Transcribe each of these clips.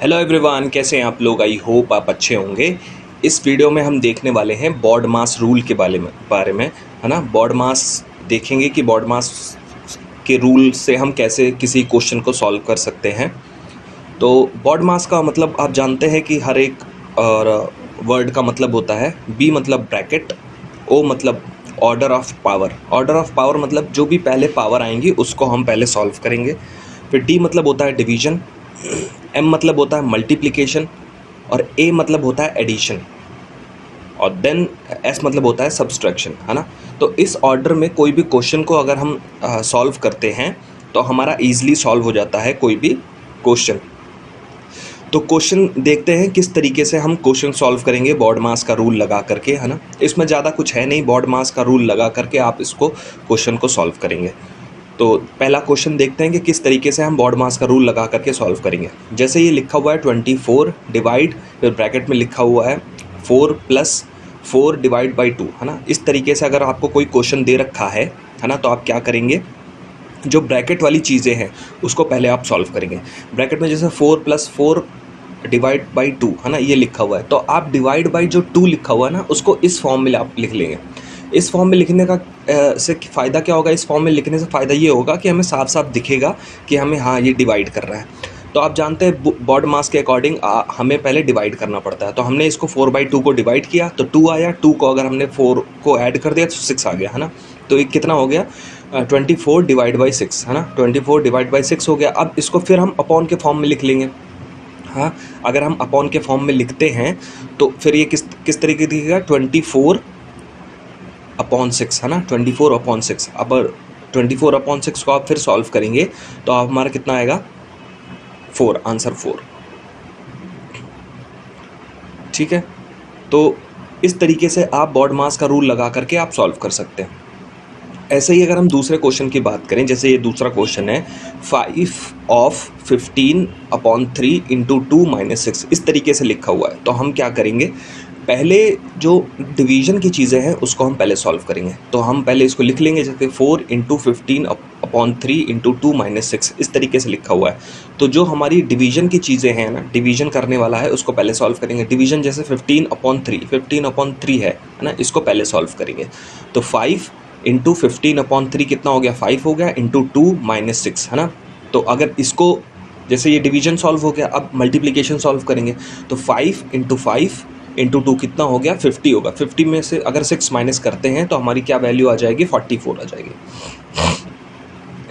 Hello everyone, कैसे हैं आप लोग। आई होप आप अच्छे होंगे। इस वीडियो में हम देखने वाले हैं बॉड मास रूल के बारे में है ना। बॉड मास देखेंगे कि बॉड मास के रूल से हम कैसे किसी क्वेश्चन को सॉल्व कर सकते हैं। तो बॉड मास का मतलब आप जानते हैं कि हर एक वर्ड का मतलब होता है। बी मतलब ब्रैकेट, ओ मतलब order of power. Order of power मतलब जो भी पहले पावर आएंगी उसको हम पहले सॉल्व करेंगे। फिर डी मतलब होता है डिवीजन, एम मतलब होता है मल्टीप्लिकेशन और ए मतलब होता है एडिशन और देन एस मतलब होता है सब्सट्रैक्शन, है ना। तो इस ऑर्डर में कोई भी क्वेश्चन को अगर हम सॉल्व करते हैं तो हमारा ईजिली सॉल्व हो जाता है कोई भी क्वेश्चन। तो क्वेश्चन देखते हैं किस तरीके से हम क्वेश्चन सॉल्व करेंगे बॉड मास का रूल लगा करके, है ना। इसमें ज़्यादा कुछ है नहीं, बॉड मास का रूल लगा करके आप इसको क्वेश्चन को सॉल्व करेंगे। तो पहला क्वेश्चन देखते हैं कि किस तरीके से हम बॉड मास का रूल लगा करके सॉल्व करेंगे। जैसे ये लिखा हुआ है 24 डिवाइड, फिर ब्रैकेट में लिखा हुआ है 4 + 4 डिवाइड बाई 2, है ना। इस तरीके से अगर आपको कोई क्वेश्चन दे रखा है ना, तो आप क्या करेंगे, जो ब्रैकेट वाली चीज़ें हैं उसको पहले आप सॉल्व करेंगे। ब्रैकेट में जैसे 4 + 4 डिवाइड बाई 2, है ना, ये लिखा हुआ है। तो आप डिवाइड बाई जो 2 लिखा हुआ है ना, उसको इस फॉर्म में आप लिख लेंगे। इस फॉर्म में लिखने का से फ़ायदा क्या होगा, इस फॉर्म में लिखने से फ़ायदा ये होगा कि हमें साफ साफ दिखेगा कि हमें हाँ ये डिवाइड कर रहा है। तो आप जानते हैं बॉड मास के अकॉर्डिंग हमें पहले डिवाइड करना पड़ता है। तो हमने इसको 4/2 को डिवाइड किया तो 2 आया, 2 को अगर हमने 4 को ऐड कर दिया तो 6 आ गया, है ना। तो ये कितना हो गया, 24 डिवाइड बाई 6, है ना। 24 डिवाइड बाई 6 हो गया। अब इसको फिर हम अपॉन के फॉर्म में लिख लेंगे। हाँ, अगर हम अपॉन के फॉर्म में लिखते हैं तो फिर ये किस तरीके दिखेगा, 24/6, है ना। 24/6। अब 24/6 को आप फिर सॉल्व करेंगे तो आप हमारा कितना आएगा, 4, आंसर 4। ठीक है। तो इस तरीके से आप बॉड मास का रूल लगा करके आप सॉल्व कर सकते हैं। ऐसे ही अगर हम दूसरे क्वेश्चन की बात करें, जैसे ये दूसरा क्वेश्चन है 5/15/3 × 2 - 6, इस तरीके से लिखा हुआ है। तो हम क्या करेंगे, पहले जो डिवीजन की चीज़ें हैं उसको हम पहले सॉल्व करेंगे। तो हम पहले इसको लिख लेंगे, जैसे 4 × 15/3 × 2 - 6, इस तरीके से लिखा हुआ है। तो जो हमारी डिवीजन की चीज़ें हैं ना, डिवीजन करने वाला है उसको पहले सॉल्व करेंगे। डिवीजन जैसे 15/3 है ना, इसको पहले सॉल्व करेंगे। तो 5 × 15/3 कितना हो गया, 5 हो गया, × 2 - 6, है ना। तो अगर इसको, जैसे ये डिवीजन सॉल्व हो गया, अब मल्टीप्लिकेशन सॉल्व करेंगे। तो 5 × 5 × 2 कितना हो गया, 50 होगा। 50 में से अगर 6 माइनस करते हैं तो हमारी क्या वैल्यू आ जाएगी, 44 आ जाएगी।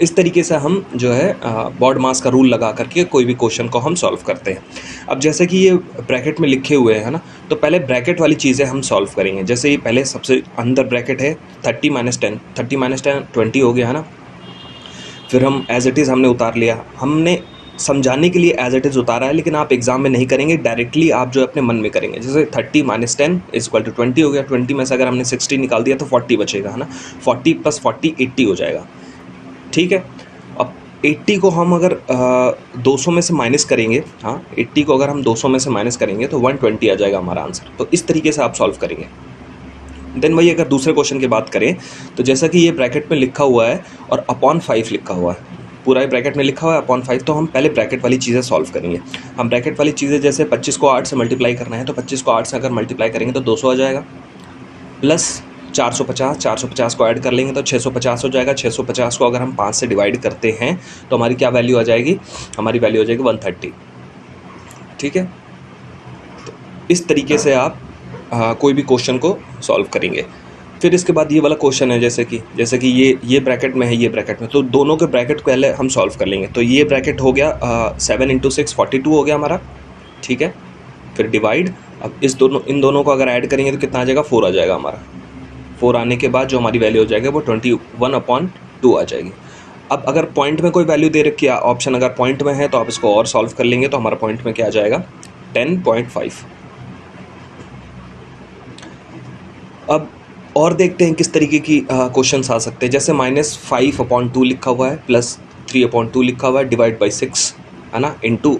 इस तरीके से हम जो है बॉड मास का रूल लगा करके कोई भी क्वेश्चन को हम सॉल्व करते हैं। अब जैसे कि ये ब्रैकेट में लिखे हुए हैं, है ना, तो पहले ब्रैकेट वाली चीज़ें हम सॉल्व करेंगे। जैसे ये पहले सबसे अंदर ब्रैकेट है 30 - 10, 30 - 10 20 हो गया, है ना। फिर हम एज इट इज़ हमने उतार लिया, हमने समझाने के लिए एज इट इज़ उतारा है, लेकिन आप एग्जाम में नहीं करेंगे, डायरेक्टली आप जो अपने मन में करेंगे। जैसे 30 - 10 = 20 हो गया। 20 में से अगर हमने 60 निकाल दिया तो 40 बचेगा, है ना। 40 + 40 80 हो जाएगा। ठीक है। अब 80 को हम अगर 200 में से माइनस करेंगे, हाँ 80 को अगर हम 200 में से माइनस करेंगे तो 120 आ जाएगा हमारा आंसर। तो इस तरीके से आप सॉल्व करेंगे। देन वही अगर दूसरे क्वेश्चन की बात करें तो जैसा कि ये ब्रैकेट में लिखा हुआ है और अपॉन 5 लिखा हुआ है, पूरा ही ब्रैकेट में लिखा हुआ है अपॉन 5, तो हम पहले ब्रैकेट वाली चीज़ें सॉल्व करेंगे। हम ब्रैकेट वाली चीज़ें, जैसे 25 को 8 से मल्टीप्लाई करना है तो 25 को 8 से अगर मल्टीप्लाई करेंगे तो 200 आ जाएगा, प्लस 450 को ऐड कर लेंगे तो 650 हो जाएगा। 650 को अगर हम 5 से डिवाइड करते हैं तो हमारी क्या वैल्यू आ जाएगी, हमारी वैल्यू आ जाएगी 130। ठीक है। तो इस तरीके से आप कोई भी क्वेश्चन को सॉल्व करेंगे। फिर इसके बाद ये वाला क्वेश्चन है, जैसे कि ये ब्रैकेट में है, ये ब्रैकेट में, तो दोनों के ब्रैकेट पहले हम सॉल्व कर लेंगे। तो ये ब्रैकेट हो गया 7 × 6 42 हो गया हमारा। ठीक है। फिर डिवाइड, अब इन दोनों को अगर ऐड करेंगे तो कितना आ जाएगा, 4 आ जाएगा हमारा। 4 आने के बाद जो हमारी वैल्यू हो जाएगी वो 21/2 आ जाएगी। अब अगर पॉइंट में कोई वैल्यू दे रखी है, ऑप्शन अगर पॉइंट में है तो आप इसको और सॉल्व कर लेंगे तो हमारा पॉइंट में क्या आ जाएगा, 10.5। अब और देखते हैं किस तरीके की क्वेश्चंस आ सकते हैं। जैसे -5/2 लिखा हुआ है, +3/2 लिखा हुआ है, डिवाइड बाई 6, है ना, ×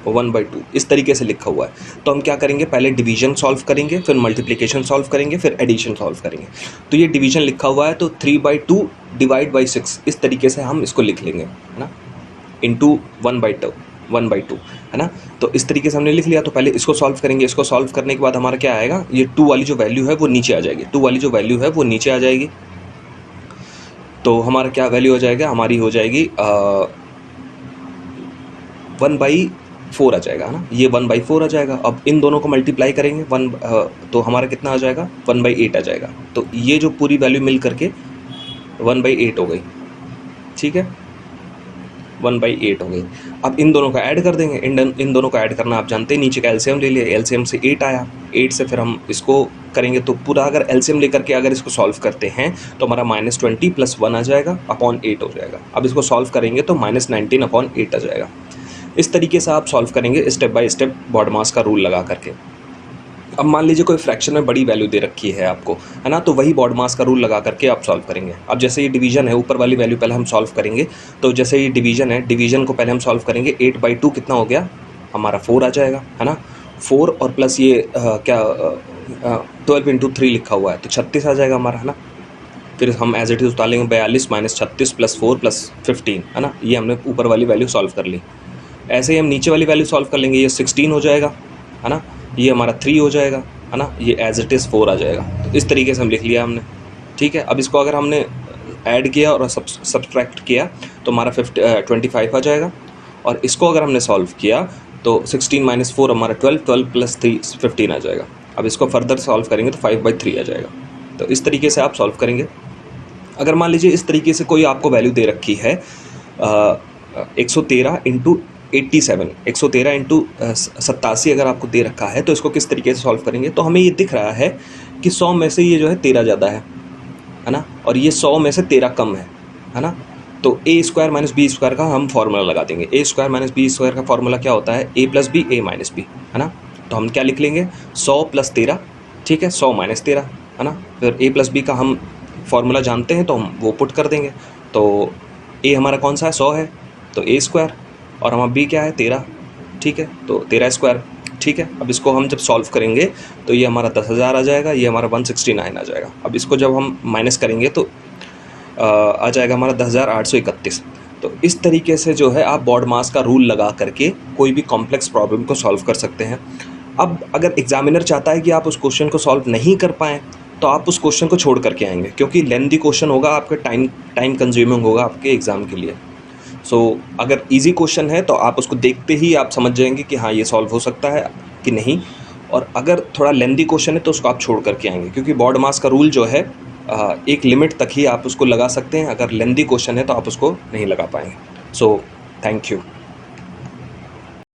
1/2, इस तरीके से लिखा हुआ है। तो हम क्या करेंगे, पहले डिवीजन सॉल्व करेंगे, फिर मल्टीप्लिकेशन सॉल्व करेंगे, फिर एडिशन सॉल्व करेंगे। तो ये डिवीजन लिखा हुआ है तो 3/2 डिवाइड बाई 6, इस तरीके से हम इसको लिख लेंगे, है ना, × 1/2। 1/2, है ना। तो इस तरीके से हमने लिख लिया। तो पहले इसको सॉल्व करेंगे। इसको सॉल्व करने के बाद हमारा क्या आएगा, ये 2 वाली जो वैल्यू है वो नीचे आ जाएगी, 2 वाली जो वैल्यू है वो नीचे आ जाएगी। तो हमारा क्या वैल्यू हो जाएगा, हमारी हो जाएगी 1/4 आ जाएगा, है ना। ये 1/4 आ जाएगा। अब इन दोनों को मल्टीप्लाई करेंगे तो हमारा कितना आ जाएगा, 1/8 आ जाएगा। तो ये जो पूरी वैल्यू मिल करके 1/8 हो गई, ठीक है, 1/8 हो गई। अब इन दोनों का ऐड कर देंगे। इन दोनों का ऐड करना आप जानते हैं, नीचे का एलसीएम ले लिया, एलसीएम से 8 आया, 8 से फिर हम इसको करेंगे। तो पूरा अगर एलसीएम लेकर के अगर इसको सॉल्व करते हैं तो हमारा -20 + 1 आ जाएगा अपॉन 8 हो जाएगा। अब इसको सॉल्व करेंगे तो -19 अपॉन 8 आ जाएगा। इस तरीके से आप सॉल्व करेंगे स्टेप बाय स्टेप बॉडमास का रूल लगा करके। अब मान लीजिए कोई फ्रैक्शन में बड़ी वैल्यू दे रखी है आपको, है ना, तो वही बॉडमास का रूल लगा करके आप सॉल्व करेंगे। अब जैसे ये डिवीजन है, ऊपर वाली वैल्यू पहले हम सॉल्व करेंगे। तो जैसे ये डिवीजन है, डिवीजन को पहले हम सॉल्व करेंगे। 8/2 कितना हो गया हमारा, 4 आ जाएगा, है ना। 4 और प्लस ये 12 × 3 लिखा हुआ है तो 36 आ जाएगा हमारा, है ना। फिर हम एज इट इज उतारेंगे 42 - 36 + 4 + 15, है ना। ये हमने ऊपर वाली वैल्यू सॉल्व कर ली। ऐसे ही हम नीचे वाली वैल्यू सॉल्व कर लेंगे। ये 16 हो जाएगा, है ना। ये हमारा 3 हो जाएगा, है ना। ये एज इट इज़ 4 आ जाएगा। तो इस तरीके से हम लिख लिया हमने, ठीक है। अब इसको अगर हमने ऐड किया और सब्सट्रैक्ट किया तो हमारा 25 आ जाएगा। और इसको अगर हमने सॉल्व किया तो 16 - 4 हमारा 12, 12 + 3 15 आ जाएगा। अब इसको फर्दर सॉल्व करेंगे तो 5/3 आ जाएगा। तो इस तरीके से आप सॉल्व करेंगे। अगर मान लीजिए इस तरीके से कोई आपको वैल्यू दे रखी है 113 × 87, 113 × 87 अगर आपको दे रखा है तो इसको किस तरीके से सॉल्व करेंगे। तो हमें ये दिख रहा है कि 100 में से ये जो है 13 ज़्यादा है ना, और ये 100 में से 13 कम है ना। तो a² - b² का हम फार्मूला लगा देंगे। a² - b² का फार्मूला क्या होता है, a + b a - b, है ना। तो हम क्या लिख लेंगे, 100 + 13, ठीक है, 100 - 13, है ना। फिर a + b का हम फार्मूला जानते हैं तो हम वो पुट कर देंगे। तो a हमारा कौन सा है, 100 है, तो a², और हमारा b क्या है, 13, ठीक है, तो 13², ठीक है। अब इसको हम जब सॉल्व करेंगे तो ये हमारा 10,000 आ जाएगा, ये हमारा 169 आ जाएगा। अब इसको जब हम माइनस करेंगे तो आ जाएगा हमारा 10,831। तो इस तरीके से जो है आप बॉडमास का रूल लगा करके कोई भी कॉम्प्लेक्स प्रॉब्लम को सॉल्व कर सकते हैं। अब अगर एग्जामिनर चाहता है कि आप उस क्वेश्चन को सॉल्व नहीं कर पाएँ तो आप उस क्वेश्चन को छोड़ करके आएंगे, क्योंकि लेंथी क्वेश्चन होगा, आपका टाइम कंज्यूमिंग होगा आपके एग्ज़ाम के लिए। सो अगर इजी क्वेश्चन है तो आप उसको देखते ही आप समझ जाएंगे कि हाँ ये सॉल्व हो सकता है कि नहीं, और अगर थोड़ा लेंथी क्वेश्चन है तो उसको आप छोड़ करके आएंगे, क्योंकि बॉडमास का रूल जो है एक लिमिट तक ही आप उसको लगा सकते हैं। अगर लेंथी क्वेश्चन है तो आप उसको नहीं लगा पाएंगे। So thank you.